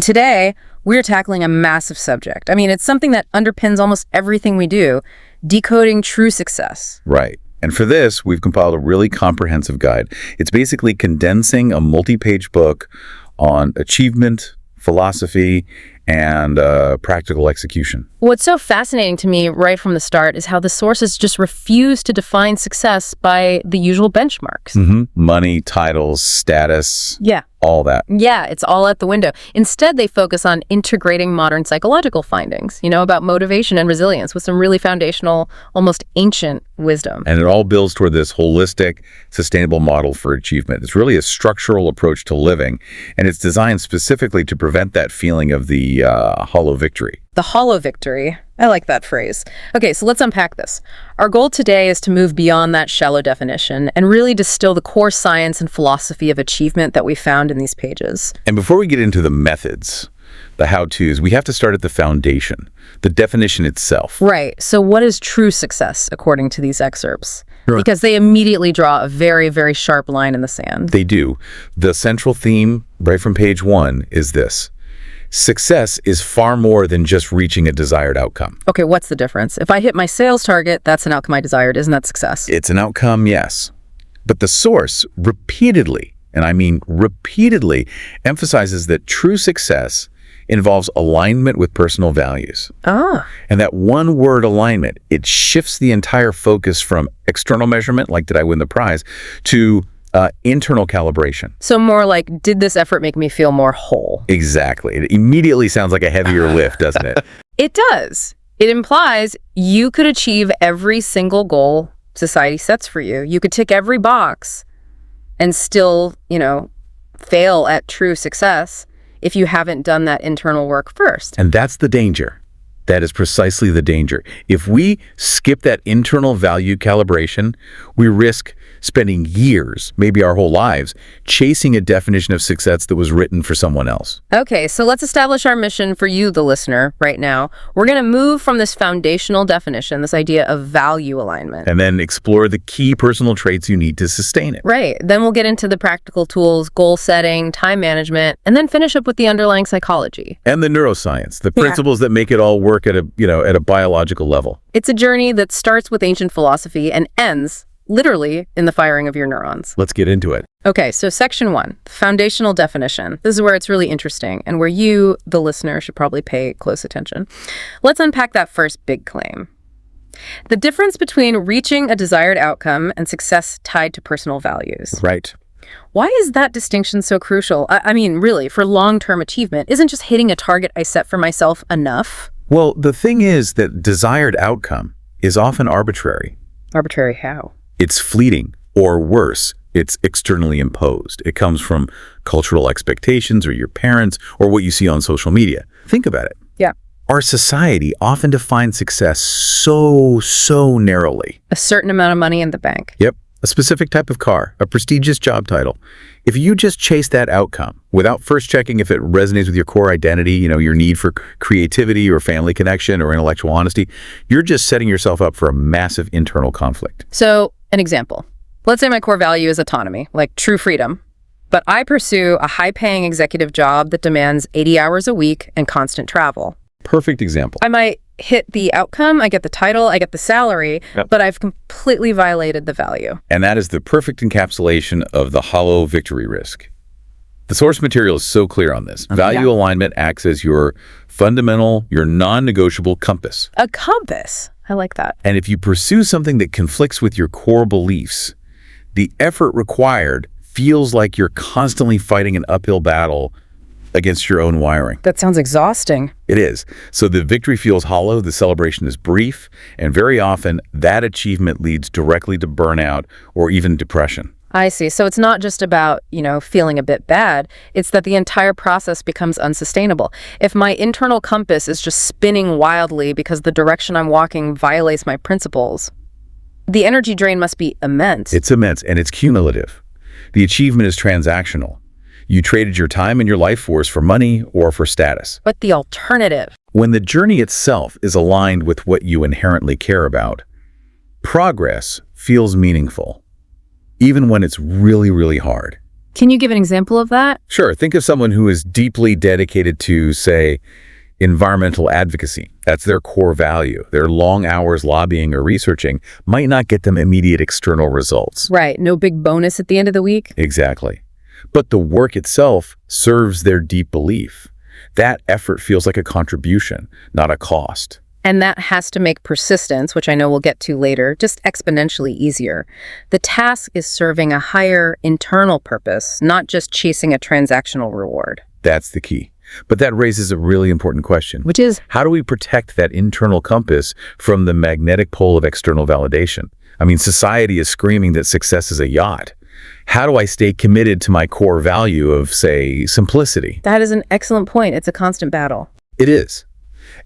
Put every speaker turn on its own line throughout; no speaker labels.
Today, we're tackling a massive subject. I mean, it's something that underpins almost everything we do, decoding true success.
Right. And for this, we've compiled a really comprehensive guide. It's basically condensing a multi-page book on achievement, philosophy, and practical execution.
What's so fascinating to me right from the start is how the sources just refuse to define success by the usual benchmarks.
Money, titles, status,
Yeah.
all that.
Yeah, it's all out the window. Instead, they focus on integrating modern psychological findings, about motivation and resilience with some really foundational, almost ancient wisdom.
And it all builds toward this holistic, sustainable model for achievement. It's really a structural approach to living, and it's designed specifically to prevent that feeling of the hollow victory.
The hollow victory. I like that phrase. Okay, so let's unpack this. Our goal today is to move beyond that shallow definition and really distill the core science and philosophy of achievement that we found in these pages.
And before we get into the methods, the how-tos, we have to start at the foundation, the definition itself.
Right. So what is true success, according to these excerpts?
Sure.
Because they immediately draw a very, very sharp line in the sand.
They do. The central theme, right from page 1, is this. Success is far more than just reaching a desired outcome.
Okay, what's the difference? If I hit my sales target, that's an outcome I desired. Isn't that success?
It's an outcome, yes. But the source repeatedly, and I mean repeatedly, emphasizes that true success involves alignment with personal values. And that one word alignment, it shifts the entire focus from external measurement, like did I win the prize, to internal calibration.
So more like, did this effort make me feel more whole?
Exactly. It immediately sounds like a heavier lift, doesn't it?
It does. It implies you could achieve every single goal society sets for you. You could tick every box and still, fail at true success if you haven't done that internal work first.
And that's the danger. That is precisely the danger. If we skip that internal value calibration, we risk spending years, maybe our whole lives, chasing a definition of success that was written for someone else.
Okay, so let's establish our mission for you, the listener, right now. We're going to move from this foundational definition, this idea of value alignment.
And then explore the key personal traits you need to sustain it.
Right. Then we'll get into the practical tools, goal setting, time management, and then finish up with the underlying psychology.
And the neuroscience, the principles that make it all work at a biological level.
It's a journey that starts with ancient philosophy and ends literally in the firing of your neurons.
Let's get into it.
Okay, so section 1, foundational definition. This is where it's really interesting and where you, the listener, should probably pay close attention. Let's unpack that first big claim. The difference between reaching a desired outcome and success tied to personal values.
Right.
Why is that distinction so crucial? I mean, really, for long-term achievement, isn't just hitting a target I set for myself enough?
Well, the thing is that desired outcome is often arbitrary.
Arbitrary how?
It's fleeting, or worse, it's externally imposed. It comes from cultural expectations or your parents or what you see on social media. Think about it.
Yeah.
Our society often defines success so narrowly.
A certain amount of money in the bank.
Yep. A specific type of car, a prestigious job title. If you just chase that outcome without first checking if it resonates with your core identity, your need for creativity or family connection or intellectual honesty, you're just setting yourself up for a massive internal conflict.
So, an example. Let's say my core value is autonomy, like true freedom, but I pursue a high-paying executive job that demands 80 hours a week and constant travel.
Perfect example.
I might hit the outcome, I get the title, I get the salary, but I've completely violated the value.
And that is the perfect encapsulation of the hollow victory risk. The source material is so clear on this. Value alignment acts as your fundamental, your non-negotiable compass.
A compass. I like that.
And if you pursue something that conflicts with your core beliefs, the effort required feels like you're constantly fighting an uphill battle against your own wiring.
That sounds exhausting.
It is. So the victory feels hollow, the celebration is brief, and very often that achievement leads directly to burnout or even depression.
I see. So it's not just about, feeling a bit bad. It's that the entire process becomes unsustainable. If my internal compass is just spinning wildly because the direction I'm walking violates my principles, the energy drain must be immense.
It's immense, and it's cumulative. The achievement is transactional. You traded your time and your life force for money or for status.
But the alternative?
When the journey itself is aligned with what you inherently care about, progress feels meaningful, even when it's really hard.
Can you give an example of that?
Sure, think of someone who is deeply dedicated to, say, environmental advocacy. That's their core value. Their long hours lobbying or researching might not get them immediate external results.
Right, no big bonus at the end of the week?
Exactly. But the work itself serves their deep belief. That effort feels like a contribution, not a cost.
And that has to make persistence, which I know we'll get to later, just exponentially easier. The task is serving a higher internal purpose, not just chasing a transactional reward.
That's the key. But that raises a really important question.
Which is,
how do we protect that internal compass from the magnetic pole of external validation? I mean, society is screaming that success is a yacht. How do I stay committed to my core value of, say, simplicity?
that is an excellent point. It's a constant battle.
It is.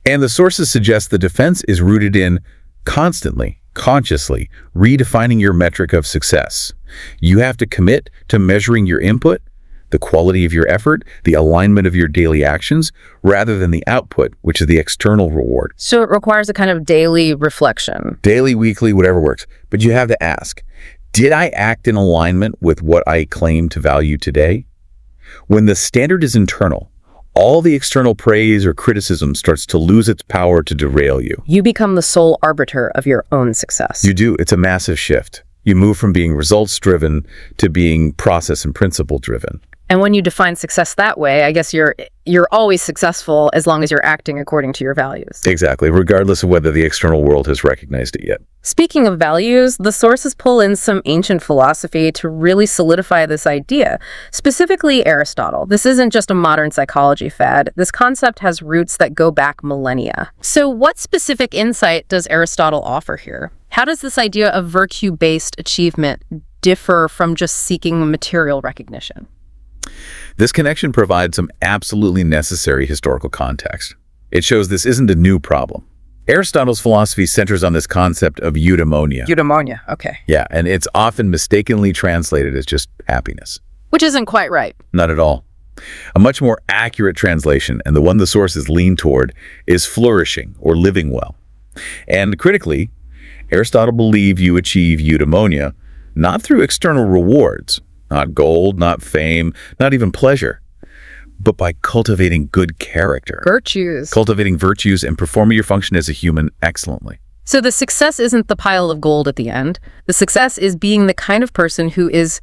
And the sources suggest the defense is rooted in constantly, consciously redefining your metric of success. You have to commit to measuring your input, the quality of your effort, the alignment of your daily actions, rather than the output, which is the external reward.
So it requires a kind of daily reflection.
Daily, weekly, whatever works. But you have to ask, did I act in alignment with what I claim to value today? When the standard is internal, all the external praise or criticism starts to lose its power to derail you.
You become the sole arbiter of your own success.
You do. It's a massive shift. You move from being results-driven to being process and principle-driven.
And when you define success that way, I guess you're always successful as long as you're acting according to your values.
Exactly, regardless of whether the external world has recognized it yet.
Speaking of values, the sources pull in some ancient philosophy to really solidify this idea, specifically Aristotle. This isn't just a modern psychology fad. This concept has roots that go back millennia. So what specific insight does Aristotle offer here? How does this idea of virtue-based achievement differ from just seeking material recognition?
This connection provides some absolutely necessary historical context. It shows this isn't a new problem. Aristotle's philosophy centers on this concept of eudaimonia.
Eudaimonia, okay.
Yeah, and it's often mistakenly translated as just happiness.
Which isn't quite right.
Not at all. A much more accurate translation, and the one the sources lean toward, is flourishing or living well. And critically, Aristotle believed you achieve eudaimonia not through external rewards, not gold, not fame, not even pleasure, but by cultivating good character.
Virtues.
Cultivating virtues and performing your function as a human excellently.
So the success isn't the pile of gold at the end. The success is being the kind of person who is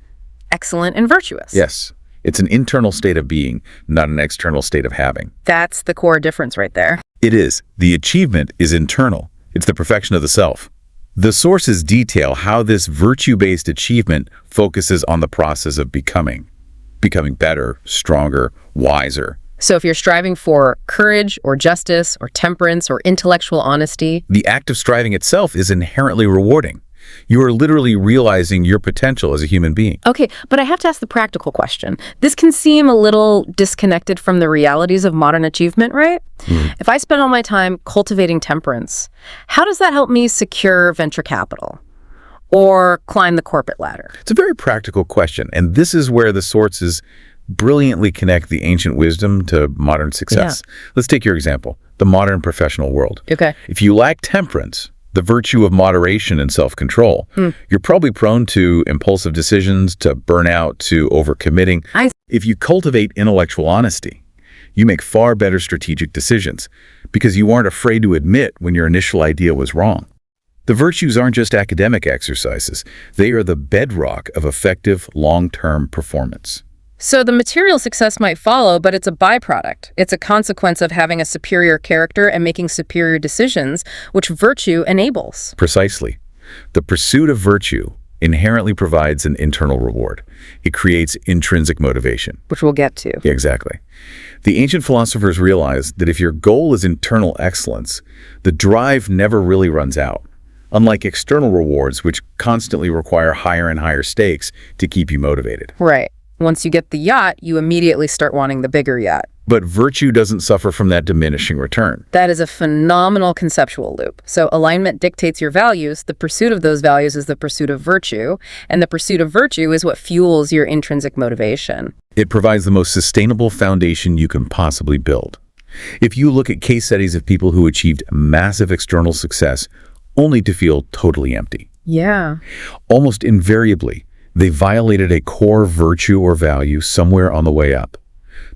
excellent and virtuous.
Yes, it's an internal state of being, not an external state of having.
That's the core difference right there.
It is. The achievement is internal. It's the perfection of the self. The sources detail how this virtue-based achievement focuses on the process of becoming better, stronger, wiser.
So if you're striving for courage or justice or temperance or intellectual honesty,
the act of striving itself is inherently rewarding. You are literally realizing your potential as a human being.
Okay, but I have to ask the practical question. This can seem a little disconnected from the realities of modern achievement, right? If I spend all my time cultivating temperance, how does that help me secure venture capital or climb the corporate ladder?
It's a very practical question, and this is where the sources brilliantly connect the ancient wisdom to modern success. Yeah. Let's take your example, the modern professional world.
Okay.
If you lack temperance, the virtue of moderation and self-control, you're probably prone to impulsive decisions, to burnout, to overcommitting. If you cultivate intellectual honesty, you make far better strategic decisions because you aren't afraid to admit when your initial idea was wrong. The virtues aren't just academic exercises. They are the bedrock of effective long-term performance.
So the material success might follow, but it's a byproduct. It's a consequence of having a superior character and making superior decisions, which virtue enables.
Precisely. The pursuit of virtue inherently provides an internal reward. It creates intrinsic motivation.
Which we'll get to.
Yeah, exactly. The ancient philosophers realized that if your goal is internal excellence, the drive never really runs out. Unlike external rewards, which constantly require higher and higher stakes to keep you motivated.
Right. Once you get the yacht, you immediately start wanting the bigger yacht.
But virtue doesn't suffer from that diminishing return.
That is a phenomenal conceptual loop. So alignment dictates your values. The pursuit of those values is the pursuit of virtue. And the pursuit of virtue is what fuels your intrinsic motivation.
It provides the most sustainable foundation you can possibly build. If you look at case studies of people who achieved massive external success only to feel totally empty.
Yeah.
Almost invariably, They violated a core virtue or value somewhere on the way up.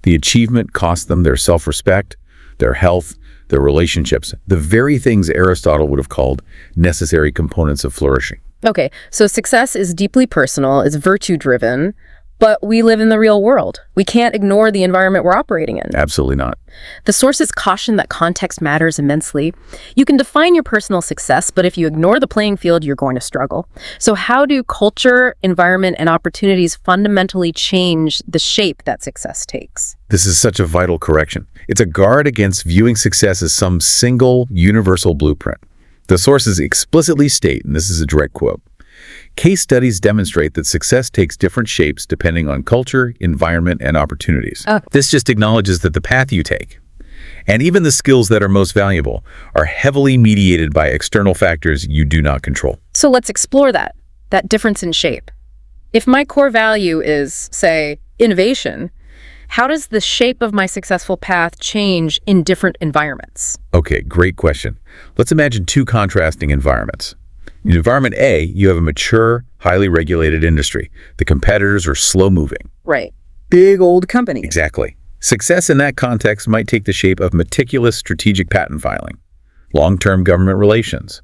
The achievement cost them their self-respect, their health, their relationships, the very things Aristotle would have called necessary components of flourishing.
Okay, so success is deeply personal, is virtue-driven, but we live in the real world. We can't ignore the environment we're operating in.
Absolutely not.
The sources caution that context matters immensely. You can define your personal success, but if you ignore the playing field, you're going to struggle. So how do culture, environment, and opportunities fundamentally change the shape that success takes?
This is such a vital correction. It's a guard against viewing success as some single, universal blueprint. The sources explicitly state, and this is a direct quote, "Case studies demonstrate that success takes different shapes depending on culture, environment, and opportunities." This just acknowledges that the path you take, and even the skills that are most valuable, are heavily mediated by external factors you do not control.
So let's explore that difference in shape. If my core value is, say, innovation, how does the shape of my successful path change in different environments?
Okay, great question. Let's imagine two contrasting environments. In environment A, you have a mature, highly regulated industry. The competitors are slow-moving.
Right.
Big old company.
Exactly. Success in that context might take the shape of meticulous strategic patent filing, long-term government relations,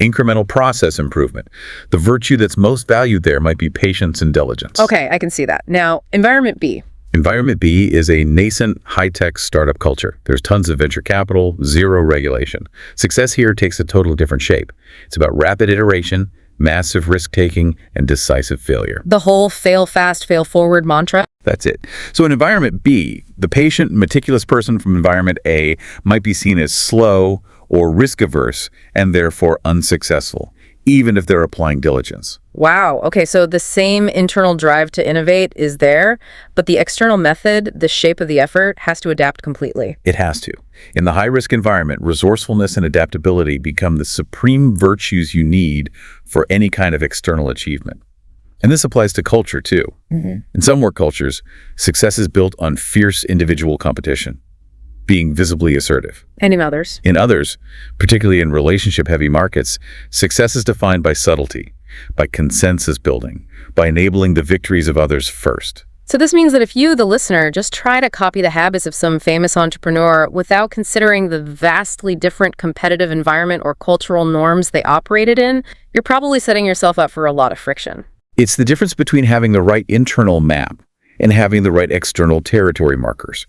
incremental process improvement. The virtue that's most valued there might be patience and diligence.
Okay, I can see that. Now, environment B.
Environment B is a nascent, high-tech startup culture. There's tons of venture capital, zero regulation. Success here takes a totally different shape. It's about rapid iteration, massive risk-taking, and decisive failure.
The whole fail fast, fail forward mantra?
That's it. So in environment B, the patient, meticulous person from environment A might be seen as slow or risk-averse and therefore unsuccessful, even if they're applying diligence.
Wow. Okay, so the same internal drive to innovate is there, but the external method, the shape of the effort, has to adapt completely.
It has to. In the high-risk environment, resourcefulness and adaptability become the supreme virtues you need for any kind of external achievement. And this applies to culture, too. In some work cultures, success is built on fierce individual competition, being visibly assertive.
And in others?
In others, particularly in relationship-heavy markets, success is defined by subtlety, by consensus building, by enabling the victories of others first.
So this means that if you, the listener, just try to copy the habits of some famous entrepreneur without considering the vastly different competitive environment or cultural norms they operated in, you're probably setting yourself up for a lot of friction.
It's the difference between having the right internal map and having the right external territory markers.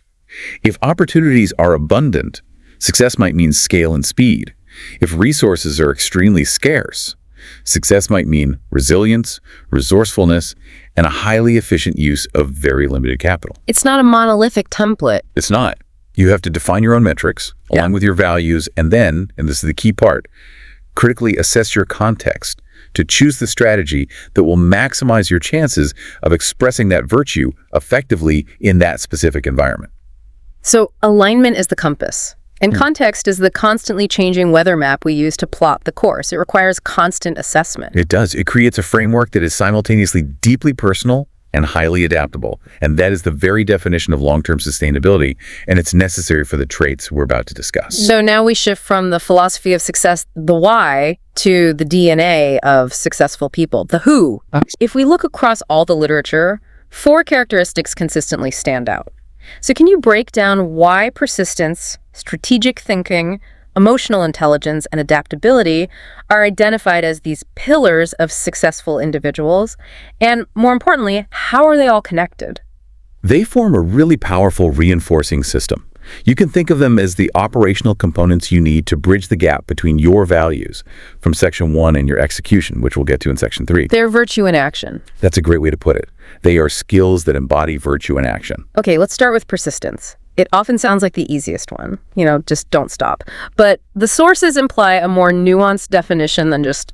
If opportunities are abundant, success might mean scale and speed. If resources are extremely scarce, success might mean resilience, resourcefulness, and a highly efficient use of very limited capital.
It's not a monolithic template.
It's not. You have to define your own metrics, along with your values, and then, and this is the key part, critically assess your context to choose the strategy that will maximize your chances of expressing that virtue effectively in that specific environment.
So alignment is the compass, and context is the constantly changing weather map we use to plot the course. It requires constant assessment.
It does. It creates a framework that is simultaneously deeply personal and highly adaptable. And that is the very definition of long-term sustainability, and it's necessary for the traits we're about to discuss.
So now we shift from the philosophy of success, the why, to the DNA of successful people, the who. If we look across all the literature, 4 characteristics consistently stand out. So can you break down why persistence, strategic thinking, emotional intelligence, and adaptability are identified as these pillars of successful individuals? And more importantly, how are they all connected?
They form a really powerful reinforcing system. You can think of them as the operational components you need to bridge the gap between your values from Section 1 and your execution, which we'll get to in Section 3.
They're virtue in action.
That's a great way to put it. They are skills that embody virtue in action.
Okay, let's start with persistence. It often sounds like the easiest one, just don't stop. But the sources imply a more nuanced definition than just,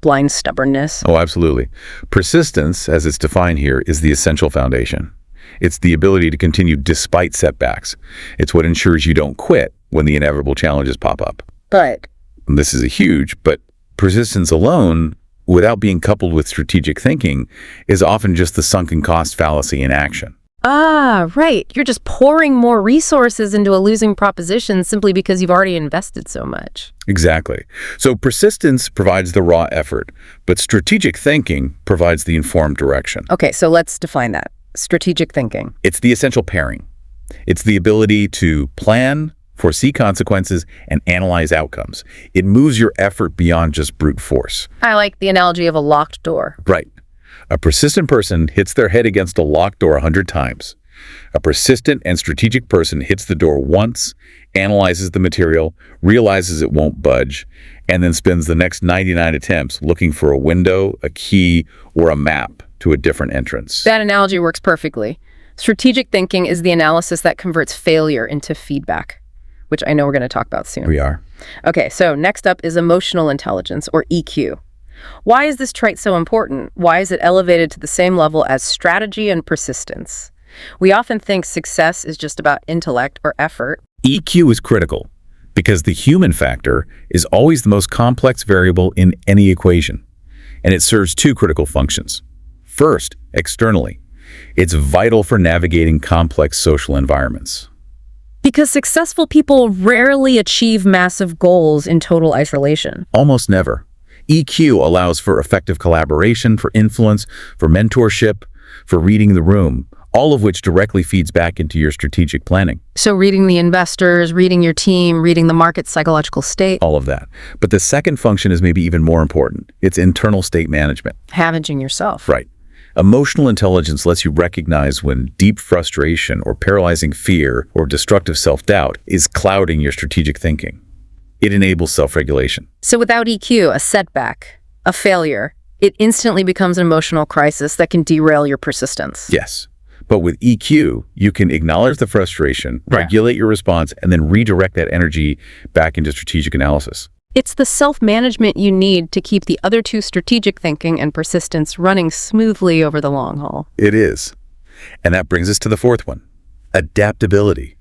blind stubbornness.
Oh, absolutely. Persistence, as it's defined here, is the essential foundation. It's the ability to continue despite setbacks. It's what ensures you don't quit when the inevitable challenges pop up.
But
And this is a huge, but persistence alone, without being coupled with strategic thinking, is often just the sunken cost fallacy in action.
Ah, right. You're just pouring more resources into a losing proposition simply because you've already invested so much.
Exactly. So persistence provides the raw effort, but strategic thinking provides the informed direction.
Okay, so let's define that. Strategic thinking.
It's the essential pairing. It's the ability to plan, foresee consequences, and analyze outcomes. It moves your effort beyond just brute force.
I like the analogy of a locked door.
Right. A persistent person hits their head against a locked door 100 times. A persistent and strategic person hits the door once, analyzes the material, realizes it won't budge, and then spends the next 99 attempts looking for a window, a key, or a map to a different entrance.
That analogy works perfectly. Strategic thinking is the analysis that converts failure into feedback, which I know we're going to talk about soon.
We are.
Okay, so next up is emotional intelligence, or EQ. Why is this trait so important? Why is it elevated to the same level as strategy and persistence? We often think success is just about intellect or effort.
EQ is critical because the human factor is always the most complex variable in any equation, and it serves two critical functions. First, externally, it's vital for navigating complex social environments.
Because successful people rarely achieve massive goals in total isolation.
Almost never. EQ allows for effective collaboration, for influence, for mentorship, for reading the room, all of which directly feeds back into your strategic planning.
So reading the investors, reading your team, reading the market's psychological state.
All of that. But the second function is maybe even more important. It's internal state management.
Managing yourself.
Right. Emotional intelligence lets you recognize when deep frustration or paralyzing fear or destructive self-doubt is clouding your strategic thinking. It enables self-regulation.
So without EQ, a setback, a failure, it instantly becomes an emotional crisis that can derail your persistence.
Yes. But with EQ, you can acknowledge the frustration, regulate your response, and then redirect that energy back into strategic analysis.
It's the self-management you need to keep the other two, strategic thinking and persistence, running smoothly over the long haul.
It is. And that brings us to the fourth one, adaptability.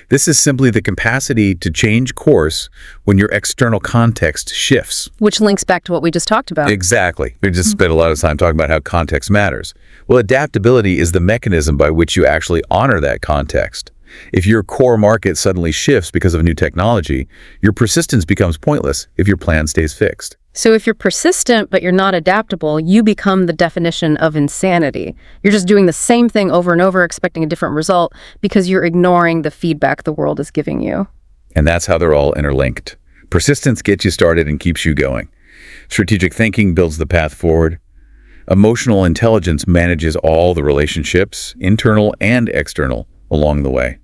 This is simply the capacity to change course when your external context shifts.
Which links back to what we just talked about.
Exactly. We just spent a lot of time talking about how context matters. Well, adaptability is the mechanism by which you actually honor that context. If your core market suddenly shifts because of new technology, your persistence becomes pointless if your plan stays fixed.
So if you're persistent but you're not adaptable, you become the definition of insanity. You're just doing the same thing over and over, expecting a different result because you're ignoring the feedback the world is giving you.
And that's how they're all interlinked. Persistence gets you started and keeps you going. Strategic thinking builds the path forward. Emotional intelligence manages all the relationships, internal and external, along the way.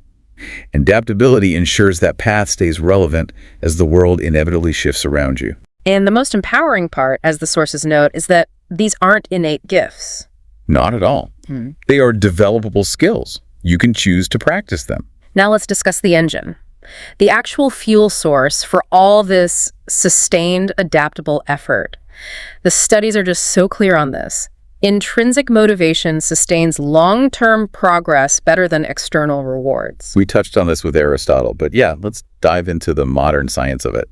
Adaptability ensures that path stays relevant as the world inevitably shifts around you.
And the most empowering part, as the sources note, is that these aren't innate gifts.
Not at all. They are developable skills. You can choose to practice them.
Now let's discuss the engine. The actual fuel source for all this sustained, adaptable effort. The studies are just so clear on this. Intrinsic motivation sustains long-term progress better than external rewards.
We touched on this with Aristotle, but yeah, let's dive into the modern science of it.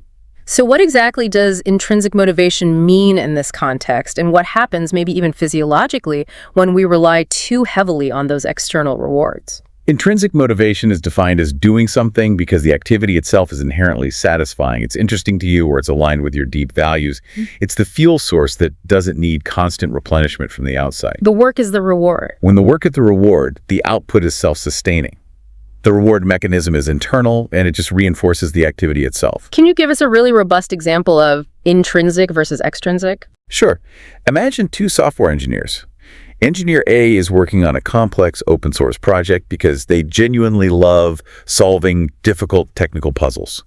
So what exactly does intrinsic motivation mean in this context, and what happens, maybe even physiologically, when we rely too heavily on those external rewards?
Intrinsic motivation is defined as doing something because the activity itself is inherently satisfying. It's interesting to you or it's aligned with your deep values. It's the fuel source that doesn't need constant replenishment from the outside.
The work is the reward.
When the work is the reward, the output is self-sustaining. The reward mechanism is internal, and it just reinforces the activity itself.
Can you give us a really robust example of intrinsic versus extrinsic?
Sure. Imagine two software engineers. Engineer A is working on a complex open source project because they genuinely love solving difficult technical puzzles,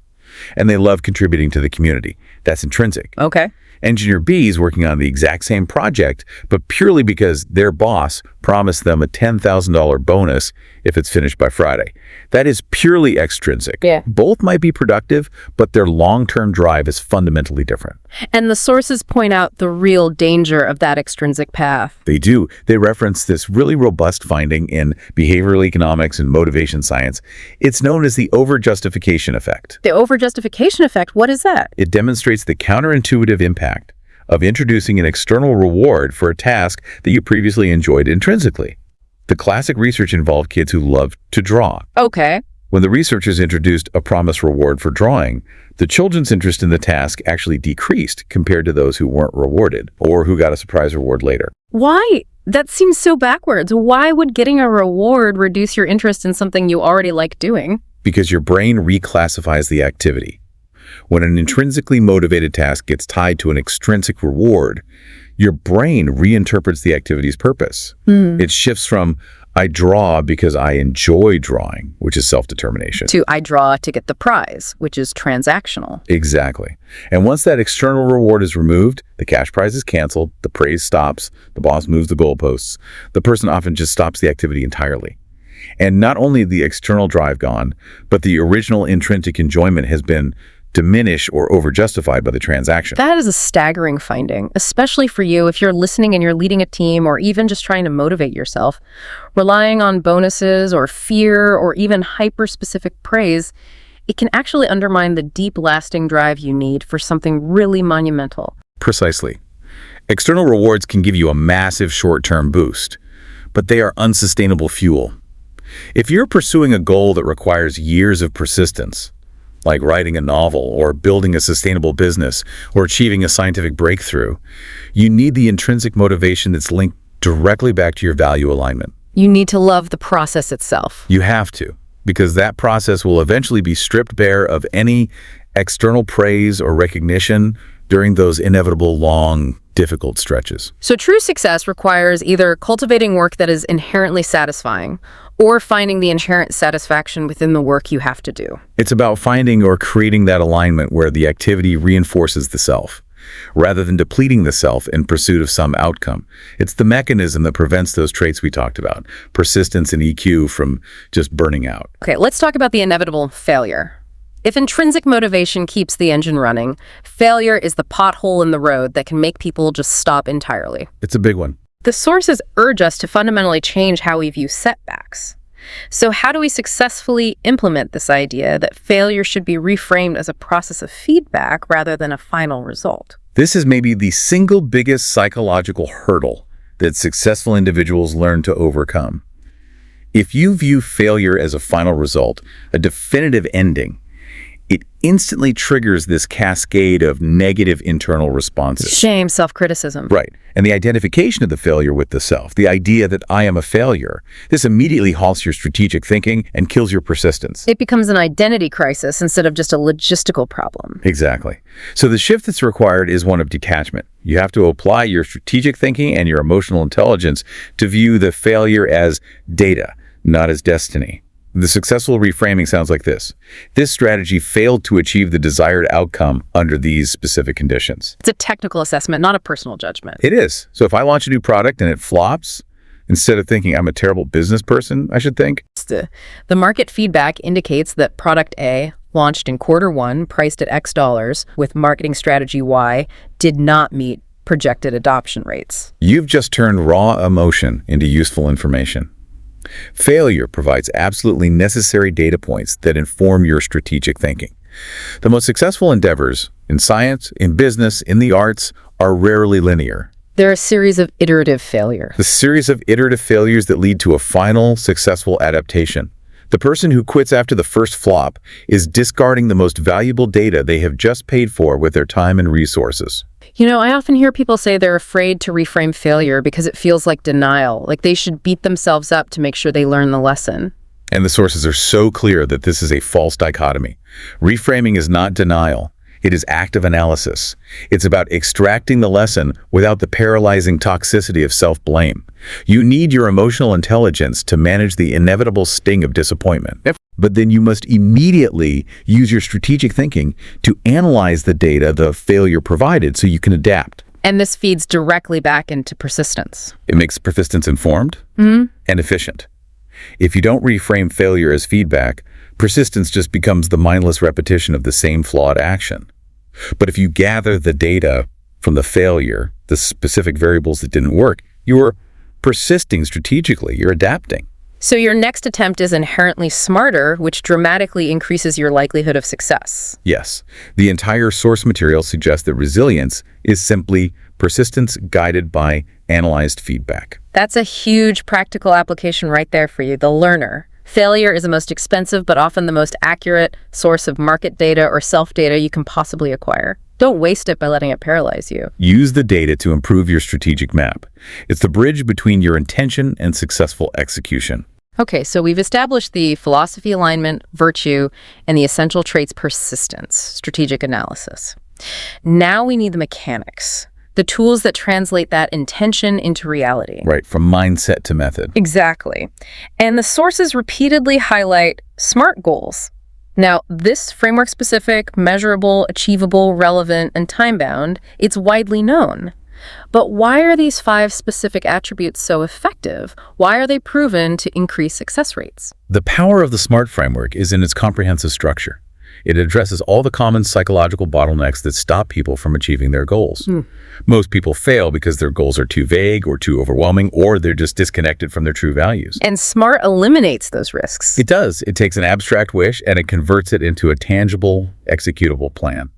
and they love contributing to the community. That's intrinsic.
Okay.
Engineer B is working on the exact same project, but purely because their boss promised them a $10,000 bonus if it's finished by Friday. That is purely extrinsic.
Yeah.
Both might be productive, but their long-term drive is fundamentally different.
And the sources point out the real danger of that extrinsic path.
They do. They reference this really robust finding in behavioral economics and motivation science. It's known as the over-justification effect.
The over-justification effect, what is that?
It demonstrates the counterintuitive impact of introducing an external reward for a task that you previously enjoyed intrinsically. The classic research involved kids who loved to draw.
Okay.
When the researchers introduced a promised reward for drawing, the children's interest in the task actually decreased compared to those who weren't rewarded or who got a surprise reward later.
Why? That seems so backwards. Why would getting a reward reduce your interest in something you already like doing?
Because your brain reclassifies the activity. When an intrinsically motivated task gets tied to an extrinsic reward, your brain reinterprets the activity's purpose. It shifts from, I draw because I enjoy drawing, which is self-determination,
to I draw to get the prize, which is transactional.
Exactly. And once that external reward is removed, the cash prize is canceled, the praise stops, the boss moves the goalposts. The person often just stops the activity entirely. And not only the external drive gone, but the original intrinsic enjoyment has been diminished or over-justified by the transaction.
That is a staggering finding, especially for you if you're listening and you're leading a team or even just trying to motivate yourself. Relying on bonuses or fear or even hyper-specific praise, it can actually undermine the deep, lasting drive you need for something really monumental.
Precisely. External rewards can give you a massive short-term boost, but they are unsustainable fuel. If you're pursuing a goal that requires years of persistence, like writing a novel or building a sustainable business or achieving a scientific breakthrough, you need the intrinsic motivation that's linked directly back to your value alignment.
You need to love the process itself.
You have to, because that process will eventually be stripped bare of any external praise or recognition during those inevitable long, difficult stretches.
So true success requires either cultivating work that is inherently satisfying or finding the inherent satisfaction within the work you have to do.
It's about finding or creating that alignment where the activity reinforces the self, rather than depleting the self in pursuit of some outcome. It's the mechanism that prevents those traits we talked about, persistence and EQ, from just burning out.
Okay, let's talk about the inevitable failure. If intrinsic motivation keeps the engine running, failure is the pothole in the road that can make people just stop entirely.
It's a big one.
The sources urge us to fundamentally change how we view setbacks. So how do we successfully implement this idea that failure should be reframed as a process of feedback rather than a final result?
This is maybe the single biggest psychological hurdle that successful individuals learn to overcome. If you view failure as a final result, a definitive ending, it instantly triggers this cascade of negative internal responses.
Shame, self-criticism.
Right. And the identification of the failure with the self, the idea that I am a failure, this immediately halts your strategic thinking and kills your persistence.
It becomes an identity crisis instead of just a logistical problem.
Exactly. So the shift that's required is one of detachment. You have to apply your strategic thinking and your emotional intelligence to view the failure as data, not as destiny. The successful reframing sounds like this. This strategy failed to achieve the desired outcome under these specific conditions.
It's a technical assessment, not a personal judgment.
It is. So if I launch a new product and it flops, instead of thinking I'm a terrible business person, I should think,
The market feedback indicates that product A, launched in Q1, priced at X dollars, with marketing strategy Y, did not meet projected adoption rates.
you've just turned raw emotion into useful information. Failure provides absolutely necessary data points that inform your strategic thinking. The most successful endeavors in science, in business, in the arts are rarely linear.
They're a series of iterative failure.
The series of iterative failures that lead to a final successful adaptation. The person who quits after the first flop is discarding the most valuable data they have just paid for with their time and resources.
You know, I often hear people say they're afraid to reframe failure because it feels like denial, like they should beat themselves up to make sure they learn the lesson.
And the sources are so clear that this is a false dichotomy. Reframing is not denial. It is active analysis. It's about extracting the lesson without the paralyzing toxicity of self-blame. You need your emotional intelligence to manage the inevitable sting of disappointment. But then you must immediately use your strategic thinking to analyze the data the failure provided so you can adapt.
And this feeds directly back into persistence.
It makes persistence informed and efficient. If you don't reframe failure as feedback, persistence just becomes the mindless repetition of the same flawed action. But if you gather the data from the failure, the specific variables that didn't work, you're persisting strategically, you're adapting.
So your next attempt is inherently smarter, which dramatically increases your likelihood of success.
Yes, the entire source material suggests that resilience is simply persistence guided by analyzed feedback.
That's a huge practical application right there for you, the learner. Failure is the most expensive but often the most accurate source of market data or self-data you can possibly acquire. Don't waste it by letting it paralyze you.
Use the data to improve your strategic map. It's the bridge between your intention and successful execution.
Okay, so we've established the philosophy alignment, virtue, and the essential traits persistence, strategic analysis. Now we need the mechanics, the tools that translate that intention into reality.
Right, from mindset to method.
Exactly. And the sources repeatedly highlight SMART goals. Now, this framework-specific, measurable, achievable, relevant, and time-bound, it's widely known. But why are these 5 specific attributes so effective? Why are they proven to increase success rates?
The power of the SMART framework is in its comprehensive structure. It addresses all the common psychological bottlenecks that stop people from achieving their goals. Most people fail because their goals are too vague or too overwhelming, or they're just disconnected from their true values.
And SMART eliminates those risks.
It does. It takes an abstract wish and it converts it into a tangible, executable plan.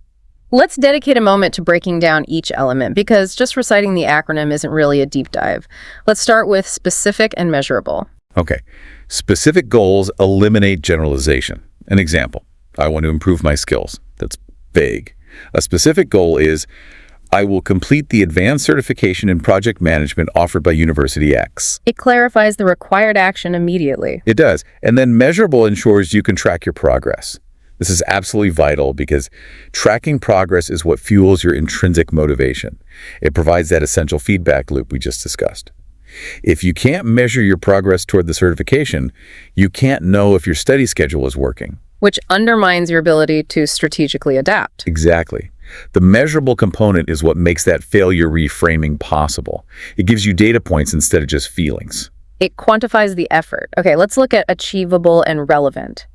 Let's dedicate a moment to breaking down each element, because just reciting the acronym isn't really a deep dive. Let's start with specific and measurable.
Okay. Specific goals eliminate generalization. An example, I want to improve my skills. That's vague. A specific goal is, I will complete the advanced certification in project management offered by University X.
It clarifies the required action immediately.
It does. And then measurable ensures you can track your progress. This is absolutely vital because tracking progress is what fuels your intrinsic motivation. It provides that essential feedback loop we just discussed. If you can't measure your progress toward the certification, you can't know if your study schedule is working.
Which undermines your ability to strategically adapt.
Exactly. The measurable component is what makes that failure reframing possible. It gives you data points instead of just feelings.
It quantifies the effort. Okay, let's look at achievable and relevant.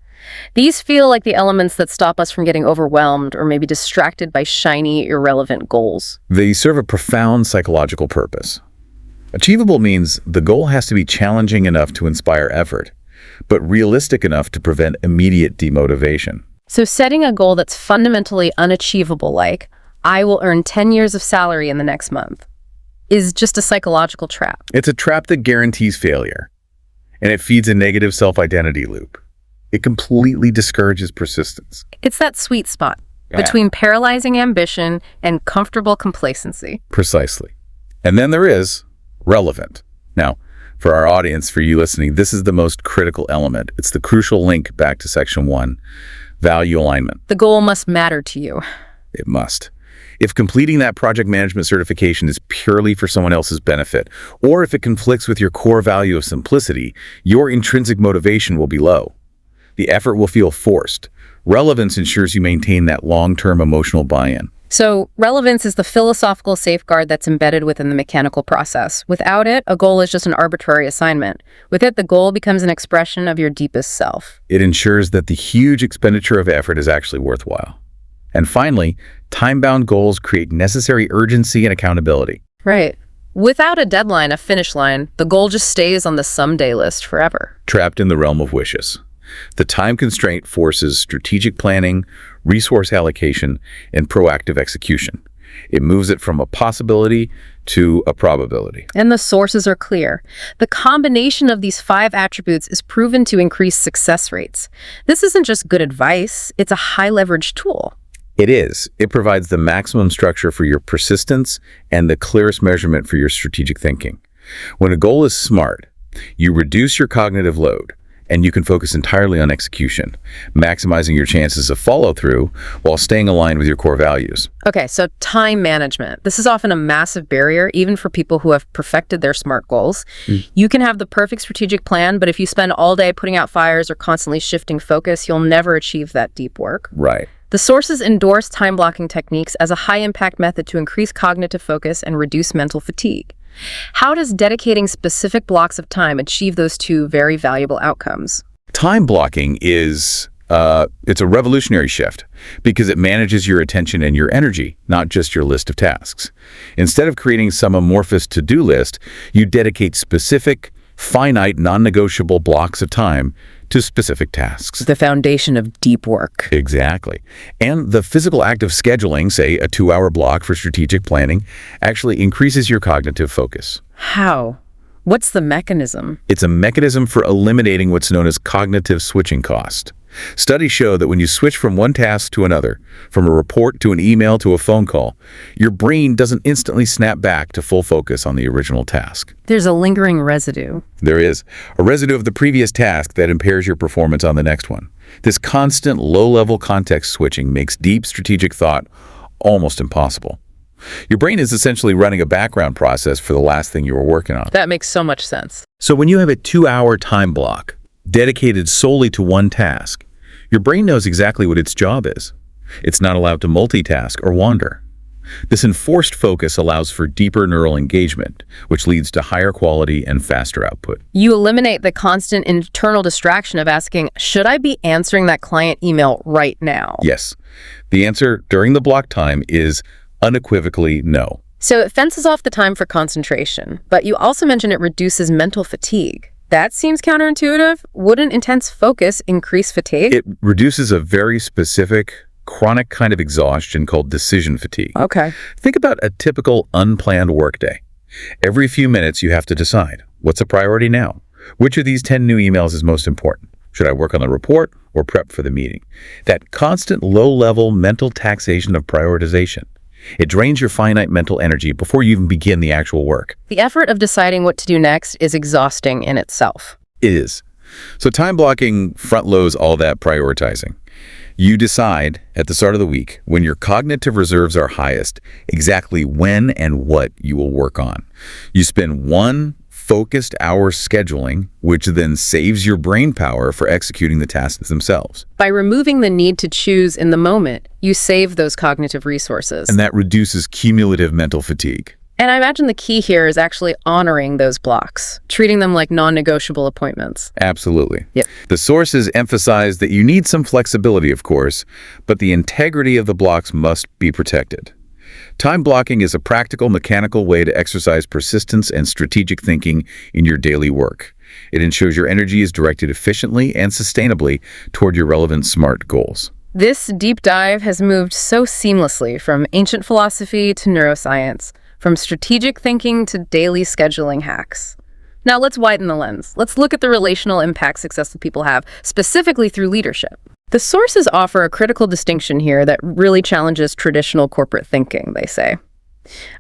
These feel like the elements that stop us from getting overwhelmed or maybe distracted by shiny, irrelevant goals.
They serve a profound psychological purpose. Achievable means the goal has to be challenging enough to inspire effort, but realistic enough to prevent immediate demotivation.
So setting a goal that's fundamentally unachievable, like, I will earn 10 years of salary in the next month, is just a psychological trap.
It's a trap that guarantees failure, and it feeds a negative self-identity loop. It completely discourages persistence.
It's that sweet spot between paralyzing ambition and comfortable complacency.
Precisely. And then there is relevant. Now, for our audience, for you listening, this is the most critical element. It's the crucial link back to Section 1, value alignment.
The goal must matter to you.
It must. If completing that project management certification is purely for someone else's benefit, or if it conflicts with your core value of simplicity, your intrinsic motivation will be low. The effort will feel forced. Relevance ensures you maintain that long-term emotional buy-in.
So relevance is the philosophical safeguard that's embedded within the mechanical process. Without it, a goal is just an arbitrary assignment. With it, the goal becomes an expression of your deepest self.
It ensures that the huge expenditure of effort is actually worthwhile. And finally, time-bound goals create necessary urgency and accountability.
Right. Without a deadline, a finish line, the goal just stays on the someday list forever.
Trapped in the realm of wishes. The time constraint forces strategic planning, resource allocation, and proactive execution. It moves it from a possibility to a probability.
And the sources are clear. The combination of these 5 attributes is proven to increase success rates. This isn't just good advice, it's a high-leverage tool.
It is. It provides the maximum structure for your persistence and the clearest measurement for your strategic thinking. When a goal is SMART, you reduce your cognitive load, and you can focus entirely on execution, maximizing your chances of follow-through while staying aligned with your core values.
Okay, so time management. This is often a massive barrier, even for people who have perfected their SMART goals. You can have the perfect strategic plan, but if you spend all day putting out fires or constantly shifting focus, you'll never achieve that deep work.
Right.
The sources endorse time blocking techniques as a high-impact method to increase cognitive focus and reduce mental fatigue. How does dedicating specific blocks of time achieve those 2 very valuable outcomes?
Time blocking is, it's a revolutionary shift because it manages your attention and your energy, not just your list of tasks. Instead of creating some amorphous to-do list, you dedicate specific, finite, non-negotiable blocks of time to specific tasks.
The foundation of deep work.
Exactly. And the physical act of scheduling, say a 2-hour block for strategic planning, actually increases your cognitive focus.
How? What's the mechanism?
It's a mechanism for eliminating what's known as cognitive switching cost. Studies show that when you switch from one task to another, from a report to an email to a phone call, your brain doesn't instantly snap back to full focus on the original task.
There's a lingering residue.
There is a residue of the previous task that impairs your performance on the next one. This constant low-level context switching makes deep strategic thought almost impossible. Your brain is essentially running a background process for the last thing you were working on.
That makes so much sense.
So when you have a 2-hour time block dedicated solely to one task, your brain knows exactly what its job is. It's not allowed to multitask or wander. This enforced focus allows for deeper neural engagement, which leads to higher quality and faster output.
You eliminate the constant internal distraction of asking, should I be answering that client email right now?
Yes. The answer during the block time is unequivocally no.
So it fences off the time for concentration, but you also mentioned it reduces mental fatigue. That seems counterintuitive. Wouldn't intense focus increase fatigue?
It reduces a very specific, chronic kind of exhaustion called decision fatigue.
Okay.
Think about a typical unplanned workday. Every few minutes you have to decide, what's a priority now? Which of these 10 new emails is most important? Should I work on the report or prep for the meeting? That constant low-level mental taxation of prioritization. It drains your finite mental energy before you even begin the actual work.
The effort of deciding what to do next is exhausting in itself.
It is. So time blocking front-loads all that prioritizing. You decide at the start of the week, when your cognitive reserves are highest, exactly when and what you will work on. You spend one focused hour scheduling, which then saves your brain power for executing the tasks themselves.
By removing the need to choose in the moment, you save those cognitive resources.
And that reduces cumulative mental fatigue.
And I imagine the key here is actually honoring those blocks, treating them like non-negotiable appointments.
Absolutely.
Yep.
The sources emphasize that you need some flexibility, of course, but the integrity of the blocks must be protected. Time blocking is a practical, mechanical way to exercise persistence and strategic thinking in your daily work. It ensures your energy is directed efficiently and sustainably toward your relevant SMART goals.
This deep dive has moved so seamlessly from ancient philosophy to neuroscience, from strategic thinking to daily scheduling hacks. Now let's widen the lens. Let's look at the relational impact successful people have, specifically through leadership. The sources offer a critical distinction here that really challenges traditional corporate thinking, they say.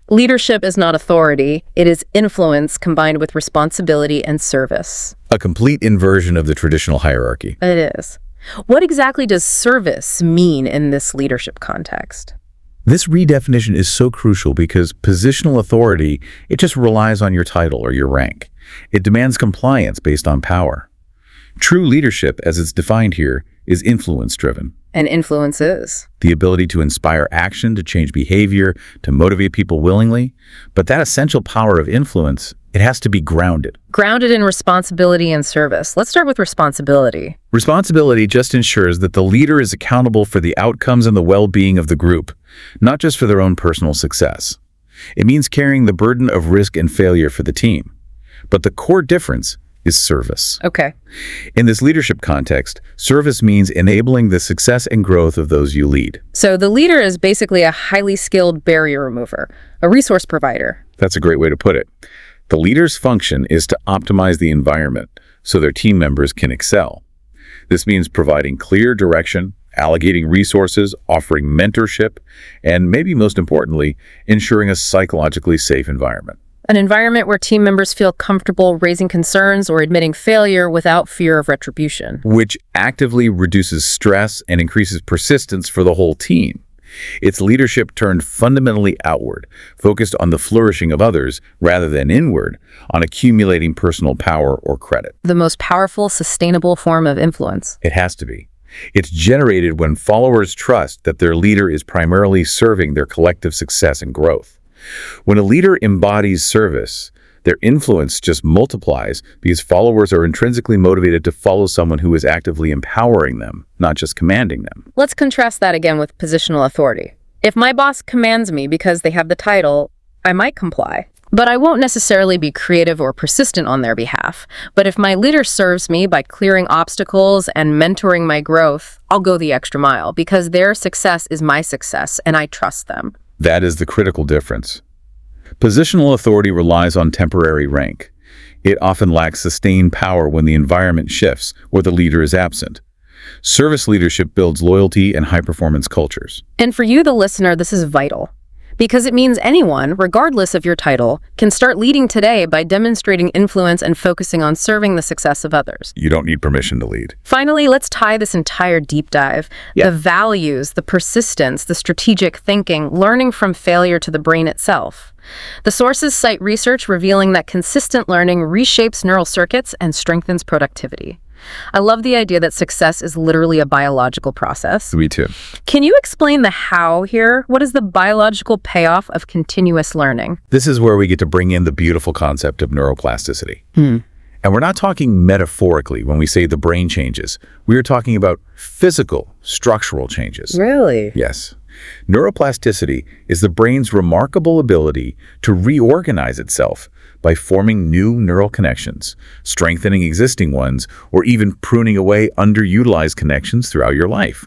Leadership is not authority, it is influence combined with responsibility and service.
A complete inversion of the traditional hierarchy.
It is. What exactly does service mean in this leadership context?
This redefinition is so crucial because positional authority, it just relies on your title or your rank. It demands compliance based on power. True leadership, as it's defined here, is influence-driven.
And influence is?
The ability to inspire action, to change behavior, to motivate people willingly. But that essential power of influence, it has to be grounded.
Grounded in responsibility and service. Let's start with responsibility.
Responsibility just ensures that the leader is accountable for the outcomes and the well-being of the group, not just for their own personal success. It means carrying the burden of risk and failure for the team. But the core difference is service.
Okay.
In this leadership context, service means enabling the success and growth of those you lead.
So the leader is basically a highly skilled barrier remover, a resource provider.
That's a great way to put it. The leader's function is to optimize the environment so their team members can excel. This means providing clear direction, allocating resources, offering mentorship, and maybe most importantly, ensuring a psychologically safe environment.
An environment where team members feel comfortable raising concerns or admitting failure without fear of retribution.
Which actively reduces stress and increases persistence for the whole team. It's leadership turned fundamentally outward, focused on the flourishing of others rather than inward, on accumulating personal power or credit.
The most powerful, sustainable form of influence.
It has to be. It's generated when followers trust that their leader is primarily serving their collective success and growth. When a leader embodies service, their influence just multiplies because followers are intrinsically motivated to follow someone who is actively empowering them, not just commanding them.
Let's contrast that again with positional authority. If my boss commands me because they have the title, I might comply. But I won't necessarily be creative or persistent on their behalf. But if my leader serves me by clearing obstacles and mentoring my growth, I'll go the extra mile because their success is my success and I trust them.
That is the critical difference. Positional authority relies on temporary rank. It often lacks sustained power when the environment shifts or the leader is absent. Service leadership builds loyalty and high-performance cultures.
And for you, the listener, this is vital. Because it means anyone, regardless of your title, can start leading today by demonstrating influence and focusing on serving the success of others.
You don't need permission to lead.
Finally, let's tie this entire deep dive. The values, the persistence, the strategic thinking, learning from failure to the brain itself. The sources cite research revealing that consistent learning reshapes neural circuits and strengthens productivity. I love the idea that success is literally a biological process.
Me too.
Can you explain the how here? What is the biological payoff of continuous learning?
This is where we get to bring in the beautiful concept of neuroplasticity. And we're not talking metaphorically when we say the brain changes. We are talking about physical, structural changes.
Really?
Yes. Neuroplasticity is the brain's remarkable ability to reorganize itself by forming new neural connections, strengthening existing ones, or even pruning away underutilized connections throughout your life.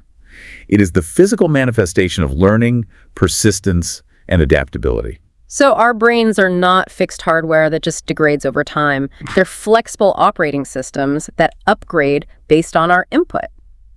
It is the physical manifestation of learning, persistence, and adaptability.
So our brains are not fixed hardware that just degrades over time. They're flexible operating systems that upgrade based on our input.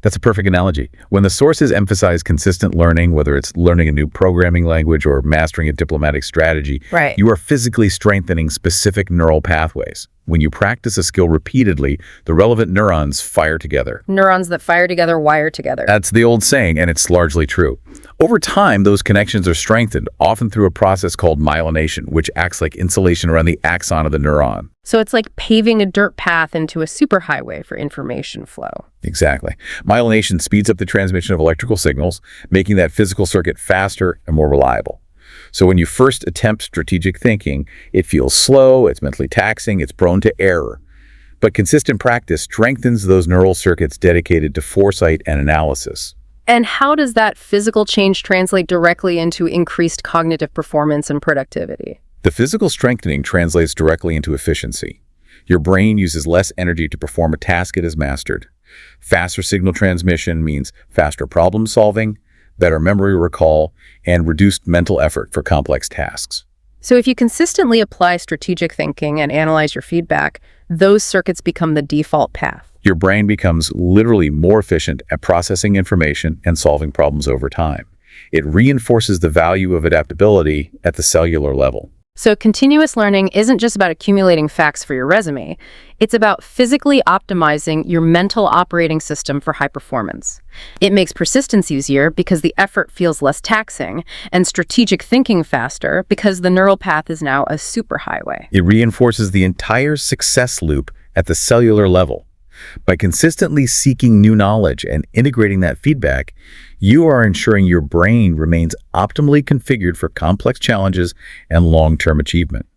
That's a perfect analogy. When the sources emphasize consistent learning, whether it's learning a new programming language or mastering a diplomatic strategy,
Right.
you are physically strengthening specific neural pathways. When you practice a skill repeatedly, the relevant neurons fire together.
Neurons that fire together wire together.
That's the old saying, and it's largely true. Over time, those connections are strengthened, often through a process called myelination, which acts like insulation around the axon of the neuron.
So it's like paving a dirt path into a superhighway for information flow.
Exactly. Myelination speeds up the transmission of electrical signals, making that physical circuit faster and more reliable. So when you first attempt strategic thinking, it feels slow, it's mentally taxing, it's prone to error. But consistent practice strengthens those neural circuits dedicated to foresight and analysis.
And how does that physical change translate directly into increased cognitive performance and productivity?
The physical strengthening translates directly into efficiency. Your brain uses less energy to perform a task it has mastered. Faster signal transmission means faster problem solving, better memory recall, and reduced mental effort for complex tasks.
So if you consistently apply strategic thinking and analyze your feedback, those circuits become the default path.
Your brain becomes literally more efficient at processing information and solving problems over time. It reinforces the value of adaptability at the cellular level.
So continuous learning isn't just about accumulating facts for your resume. It's about physically optimizing your mental operating system for high performance. It makes persistence easier because the effort feels less taxing, and strategic thinking faster because the neural path is now a superhighway.
It reinforces the entire success loop at the cellular level. By consistently seeking new knowledge and integrating that feedback, you are ensuring your brain remains optimally configured for complex challenges and long-term achievement.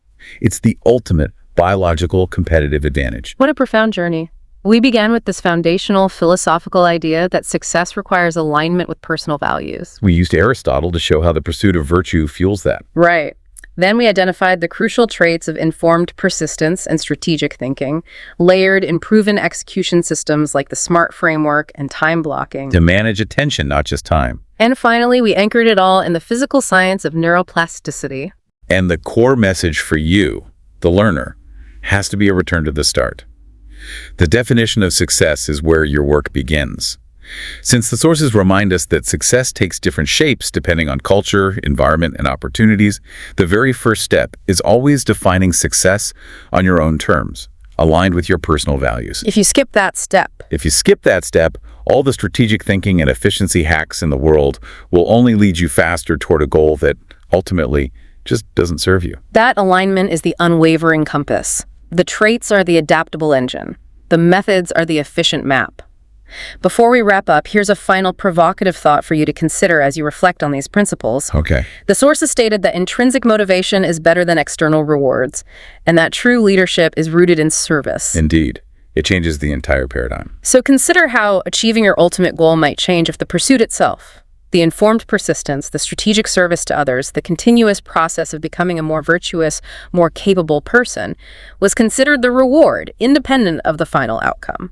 It's the ultimate biological competitive advantage.
What a profound journey. We began with this foundational philosophical idea that success requires alignment with personal values.
We used Aristotle to show how the pursuit of virtue fuels that.
Right. Then we identified the crucial traits of informed persistence and strategic thinking, layered in proven execution systems like the SMART framework and time blocking.
To manage attention, not just time.
And finally, we anchored it all in the physical science of neuroplasticity.
And the core message for you, the learner, has to be a return to the start. The definition of success is where your work begins. Since the sources remind us that success takes different shapes depending on culture, environment, and opportunities, the very first step is always defining success on your own terms, aligned with your personal values.
If you skip that step,
all the strategic thinking and efficiency hacks in the world will only lead you faster toward a goal that ultimately just doesn't serve you.
That alignment is the unwavering compass. The traits are the adaptable engine. The methods are the efficient map. Before we wrap up, here's a final provocative thought for you to consider as you reflect on these principles.
Okay.
The sources stated that intrinsic motivation is better than external rewards, and that true leadership is rooted in service.
Indeed. It changes the entire paradigm.
So consider how achieving your ultimate goal might change if the pursuit itself, The informed persistence, the strategic service to others, the continuous process of becoming a more virtuous, more capable person was considered the reward, independent of the final outcome.